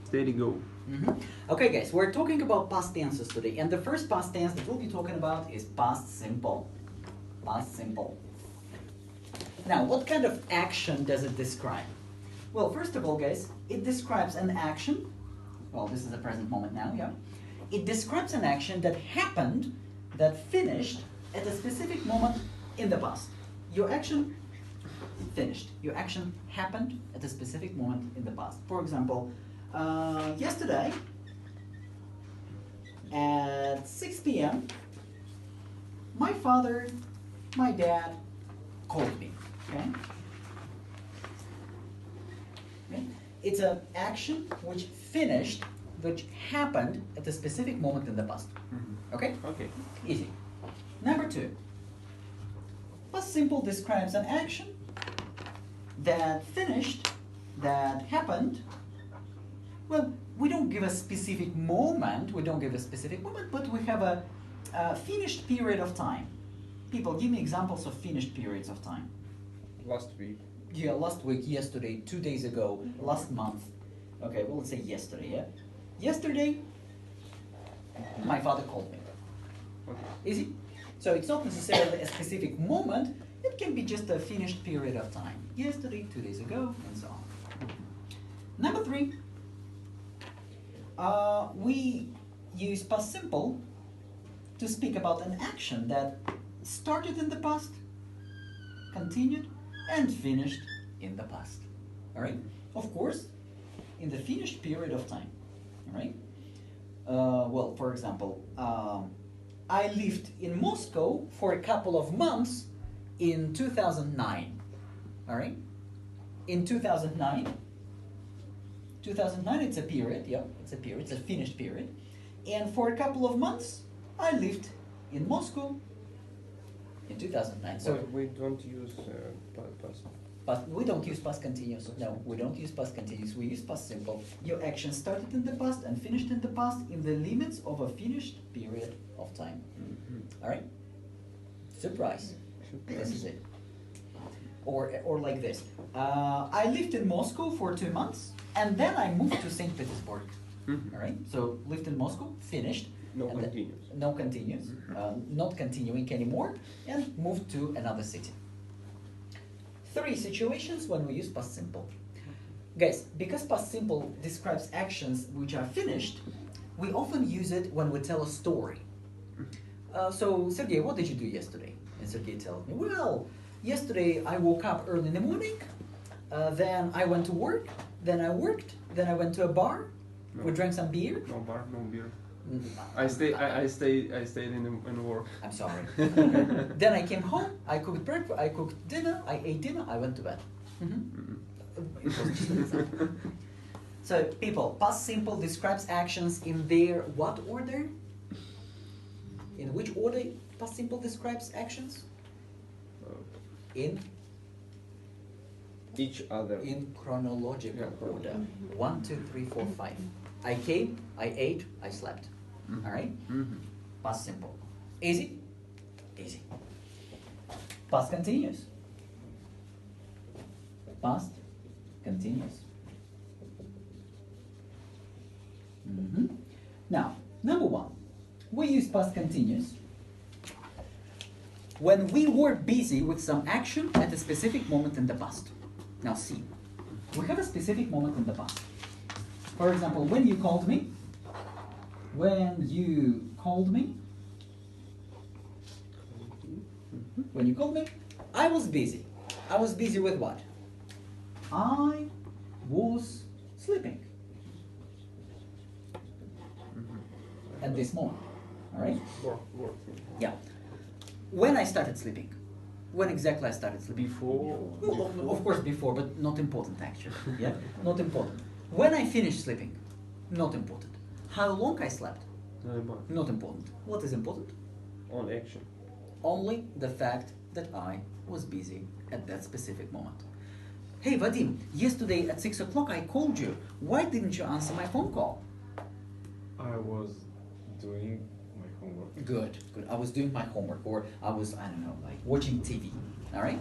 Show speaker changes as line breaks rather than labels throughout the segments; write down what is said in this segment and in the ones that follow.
Steady go.
Okay, guys, we're talking about past tenses today, and the first past tense that we'll be talking about is past simple. Past simple. Now, what kind of action does it describe? Well, first of all, guys, it describes an action. Well, this is the present moment now, yeah? It describes an action that happened, that finished at a specific moment in the past. Your action finished. Your action happened at a specific moment in the past. For example, yesterday at 6 p.m., my father, my dad called me. Okay? Okay? It's an action which finished, which happened at a specific moment in the past. Okay?
Okay.
Easy. Number two. Past simple describes an action that finished, that happened. Well, we don't give a specific moment, but we have a finished period of time. People, give me examples of finished periods of time.
Last week.
Yeah, last week, yesterday, 2 days ago, last month. Okay, well, let's say yesterday, yeah? Yesterday, my father called me.
Okay.
Easy? So it's not necessarily a specific moment, it can be just a finished period of time. Yesterday, 2 days ago, and so on. Number three, we use past simple to speak about an action that started in the past, continued, and finished in the past. All right? Of course, in the finished period of time. All right? Well, for example, I lived in Moscow for a couple of months in 2009. All right? In 2009, it's a period, yeah, it's a period, it's a finished period. And for a couple of months, I lived in Moscow in 2009. So
we don't use past.
But we don't use past continuous. No, we don't use past continuous. We use past simple. Your action started in the past and finished in the past in the limits of a finished period of time. All right? Surprise. This is it. Or like this. I lived in Moscow for 2 months, and then I moved to St. Petersburg. All right? So lived in Moscow, finished.
No continuous.
No continuous. Not continuing anymore, and moved to another city. 3 situations when we use past simple. Guys, because past simple describes actions which are finished, we often use it when we tell a story. So, Sergey, what did you do yesterday? And Sergey tells me, well, yesterday I woke up early in the morning, then I went to work, then I worked, then I went to a bar, we drank some beer.
No bar, no beer.
I stayed in work.
I'm sorry. Then I came home, I cooked breakfast, I cooked dinner, I ate dinner, I went to bed. It was just an example. So, people, past simple describes actions in their what order? In which order past simple describes actions? In
Each other.
in chronological
Yeah.
order. 1, 2, 3, 4, 5. I came, I ate, I slept. All right? Past simple. Easy? Easy. Past continuous. Past continuous. Now, number 1. We use past continuous when we were busy with some action at a specific moment in the past. Now see, we have a specific moment in the past. For example, when you called me, I was busy. I was busy with what? I was sleeping at this moment. All right?
Work.
Yeah. When I started sleeping. When exactly I started sleeping?
Before.
Well, of course before, but not important actually. Yeah? Not important. When I finished sleeping? Not important. How long I slept? Not important. What is important?
On action.
Only the fact that I was busy at that specific moment. Hey Vadim, yesterday at 6 o'clock I called you. Why didn't you answer my phone call?
I was doing my homework.
Good. I was doing my homework, or I was, I don't know, like watching TV. All right?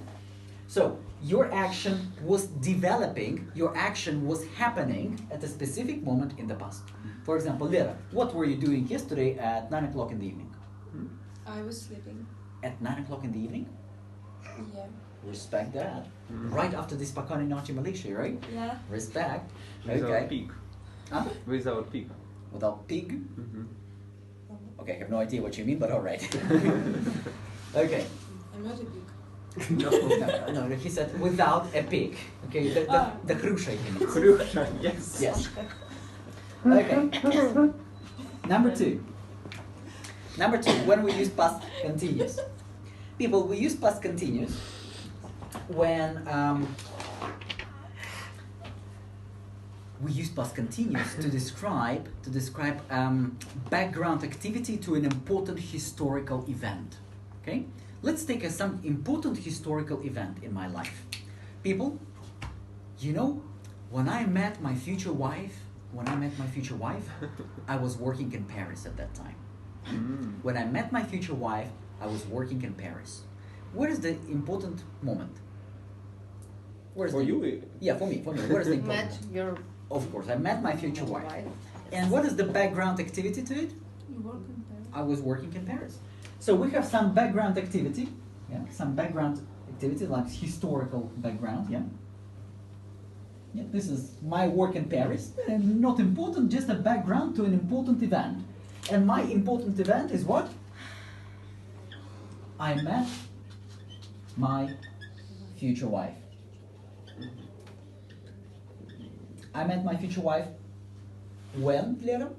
So your action was developing, your action was happening at a specific moment in the past. For example, Lera, what were you doing yesterday at 9 o'clock in the evening?
I was sleeping.
At 9 o'clock in the evening?
Yeah.
Respect that. Right after this Pakani Nachi Malaysia, right?
Yeah.
Respect.
Without
Okay.
pig.
Huh?
Without pig.
Without pig?
Mm-hmm.
Okay, I have no idea what you mean, but alright. Okay.
I'm not a pig.
No.
No, he said without a pig. Okay, the crucial he means.
Crucial, yes.
Yes. Okay. Number two. Number two, when we use past continuous. People, we use past continuous when we use past continuous to describe background activity to an important historical event. Okay, let's take some important historical event in my life. People, you know, when I met my future wife, I was working in Paris at that time. When I met my future wife, I was working in Paris. What is the important moment? Where's
For
the,
you,
Yeah, for me. What is the important
Met
moment?
your
Of course, I met my future wife.
wife.
And what is the background activity to it?
You work in Paris?
I was working in Paris. So we have some background activity, some background activity like historical background, this is my work in Paris, and not important, just a background to an important event. And my important event is what? I met my future wife. I met my future wife when, Lera?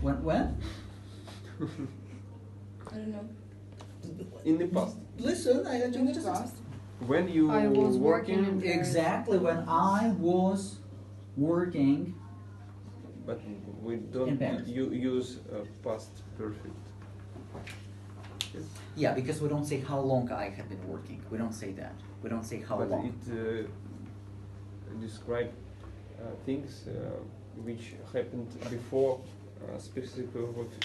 When?
I don't know.
in the past.
Listen, I had
In
you
the past.
When you
I was working in
Exactly, when I was working.
But we
In
don't
Paris.
use past perfect.
Yeah, because we don't say how long I have been working. We don't say that. We don't say how
But
long.
it describe things which happened before specific.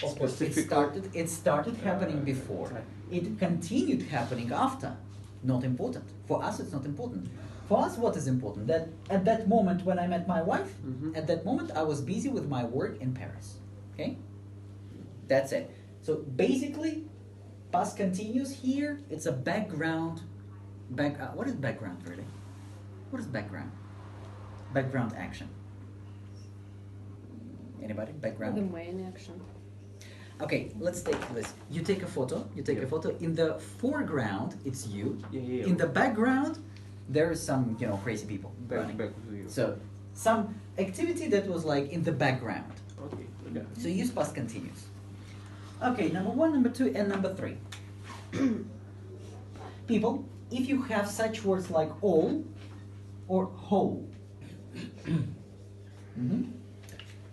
Of course, it started happening before. It continued happening after. Not important. For us, it's not important. For us, what is important? That at that moment when I met my wife, at that moment I was busy with my work in Paris. Okay? That's it. So basically, past continuous here, it's a background. What is background really? What is background? Background action. Anybody?
The
Background?
main action.
Okay, let's take this. You take a photo. A photo. In the foreground, it's you.
Yeah.
In the background, there is some, crazy people running.
Back to you.
So, some activity that was like in the background.
Okay. Yeah.
So use past continuous. Okay, number one, number two, and number three. People, if you have such words like all or whole.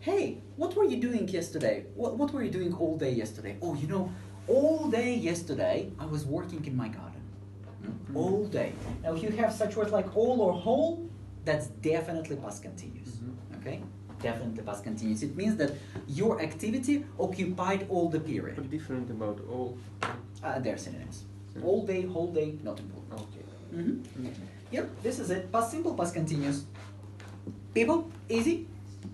Hey, what were you doing yesterday? What were you doing all day yesterday? Oh, all day yesterday I was working in my garden. All day. Now, if you have such words like all or whole, that's definitely past continuous. Okay? Definitely past continuous. It means that your activity occupied all the period.
What different about all?
They're synonyms. All day, whole day, not important.
Okay.
Yep, this is it. Past simple, past continuous. People, easy?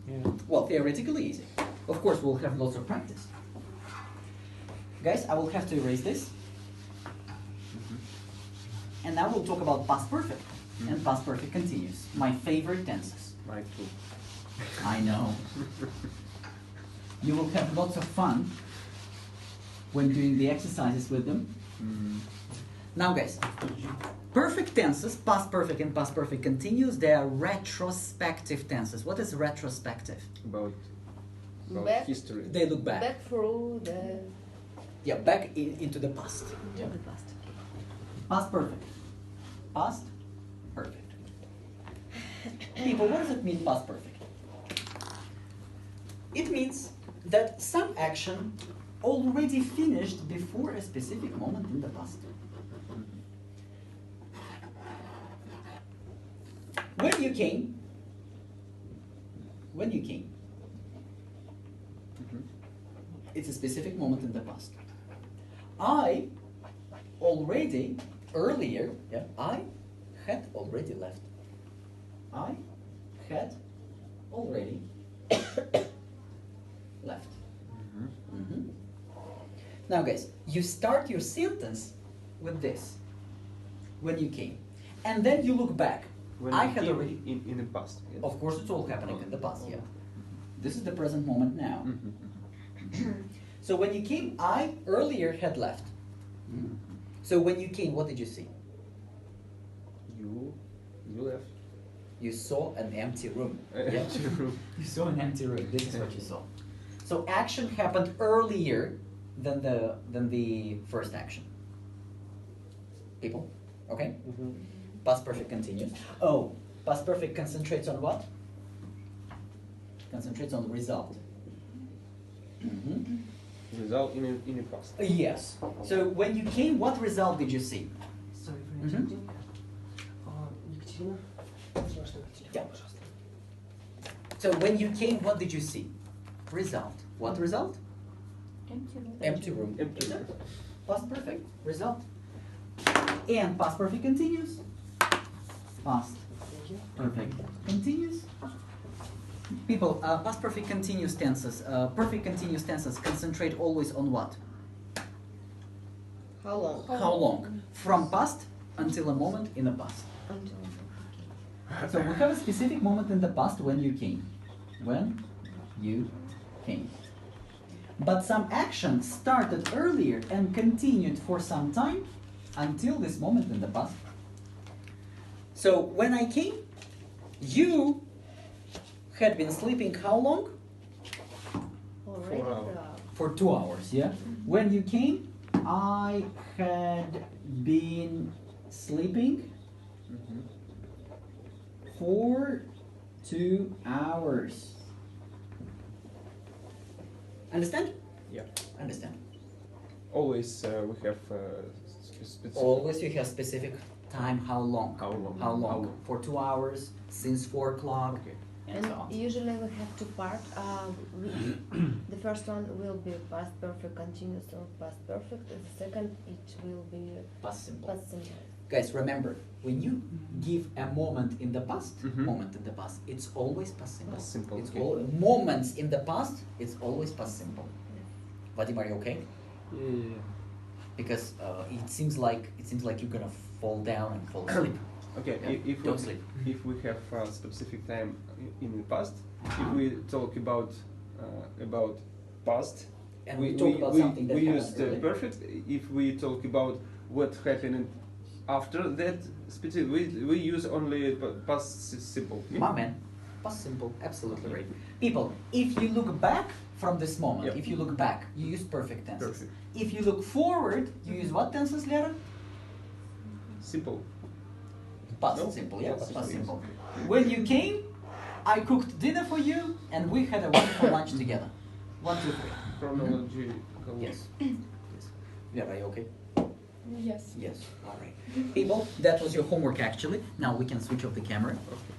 Yeah.
Well, theoretically easy. Of course, we'll have lots of practice. Guys, I will have to erase this. And now we'll talk about past perfect and past perfect continuous. My favorite tenses.
My too.
I know. You will have lots of fun when doing the exercises with them. Now, guys, perfect tenses, past perfect and past perfect continuous, they are retrospective tenses. What is retrospective?
About
Back.
history.
They look back.
Back through the
Yeah, back into the past.
into the past.
Past perfect. Past perfect. People, what does it mean, past perfect? It means that some action already finished before a specific moment in the past. When you came, it's a specific moment in the past. I already earlier, yeah, I had already left. I had already left. Mhm. Now, guys, you start your sentence with this when you came, and then you look back.
When
I
you
had
came
already.
in the past. Yeah.
Of course, it's all happening in the past. Yeah, this is the present moment now. So when you came, I earlier had left. So when you came, what did you see?
You left.
You saw an empty room. Yeah.
Empty room.
You saw an empty room. This is what you saw. So action happened earlier than the first action. People, okay? Past perfect continues. Oh, past perfect concentrates on what? Concentrates on the result.
Result in the past.
Yes. So when you came, what result did you see?
Sorry for
Mhm.
interrupting. Екатерина, пожалуйста, Екатерина,
Yeah.
пожалуйста.
So when you came, what did you see? Result. What result?
Empty room.
Empty room.
Empty room.
Past perfect. Result. And past perfect continues. Past
Thank you.
perfect continues. People, past perfect continuous tenses. Perfect continuous tenses concentrate always on what?
How long?
How long? From past until a moment in the past.
Until.
So we have a specific moment in the past when you came. When you came. But some action started earlier and continued for some time until this moment in the past. So when I came, you had been sleeping how long?
Already.
4 hours.
For 2 hours, yeah? When you came, I had been sleeping for 2 hours. Understand?
Yeah.
Understand.
Always we have specific.
Always you have specific time, how long?
How long?
How long?
How long?
For 2 hours, since 4 o'clock,
Okay.
and
And
so on.
usually we have two parts. The first one will be past perfect continuous or past perfect. And the second, it will be
Past simple.
past simple.
Guys, remember, when you give a moment in the past,
Mhm.
moment in the past, it's always past simple.
Past simple,
It's
okay.
all moments in the past, it's always past simple. Vadim, are you okay?
Yeah.
Because it seems like you're gonna fall down and fall asleep.
Okay.
Yeah.
If
Don't
we,
sleep.
if we have a specific time in the past, if we talk about past,
And we talk about something that
we
happened
use
earlier.
perfect. If we talk about what happened after that specific, we use only past simple. Yeah?
My man, past simple, absolutely right. People, if you look back from this moment,
Yep.
if you look back, you use perfect tenses.
Perfect.
If you look forward, you use what tenses, Lera?
Simple.
Past
No?
simple, yeah,
Past
past
simple.
simple. When you came, I cooked dinner for you, and we had a wonderful lunch together. 1, 2, 3.
Chronology.
Yes. Yes. Yeah, are you okay?
Yes.
Yes. All right. People, that was your homework actually. Now we can switch off the camera.
Okay.